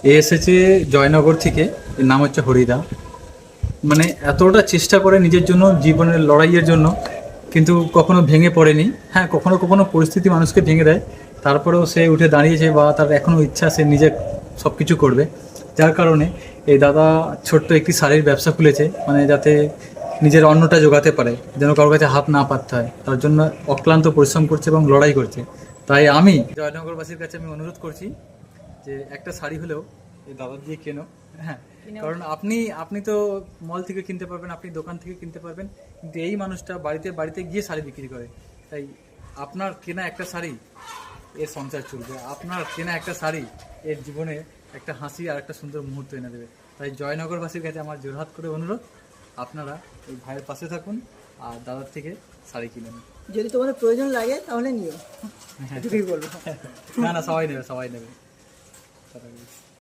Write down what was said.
এ এসেছে জয়নগর থেকে, এর নাম হচ্ছে হরিদা। মানে এতটা চেষ্টা করে নিজের জন্য, জীবনের লড়াইয়ের জন্য, কিন্তু কখনো ভেঙে পড়েনি। হ্যাঁ, কখনো কখনো পরিস্থিতি মানুষকে ভেঙে দেয়, তারপরেও সে উঠে দাঁড়িয়েছে বা তার এখনও ইচ্ছা সে নিজে সব কিছু করবে। যার কারণে এই দাদা ছোট্ট একটি শাড়ির ব্যবসা খুলেছে, মানে যাতে নিজের অন্নটা জোগাতে পারে, যেন কারোর কাছে হাত না পাততে হয়। তার জন্য অক্লান্ত পরিশ্রম করছে এবং লড়াই করছে। তাই আমি জয়নগরবাসীর কাছে আমি অনুরোধ করছি যে একটা শাড়ি হলেও এই দাদা দিয়ে কেনো। হ্যাঁ, কারণ আপনি আপনি তো মল থেকে কিনতে পারবেন, আপনি দোকান থেকে কিনতে পারবেন, কিন্তু এই মানুষটা বাড়িতে বাড়িতে গিয়ে শাড়ি বিক্রি করে। তাই আপনার কেনা একটা শাড়ি এর সংসার চলবে, আপনার কেনা একটা শাড়ি এর জীবনে একটা হাসি আর একটা সুন্দর মুহূর্ত এনে দেবে। তাই জয়নগরবাসীর কাছে আমার জোরহাত করে অনুরোধ, আপনারা এই ভাইয়ের পাশে থাকুন আর দাদার থেকে শাড়ি কিনেন। যদি তোমাদের প্রয়োজন লাগে তাহলে নিও, এটুকুই বলবো। না না, সবাই নেবে, সবাই নেবে।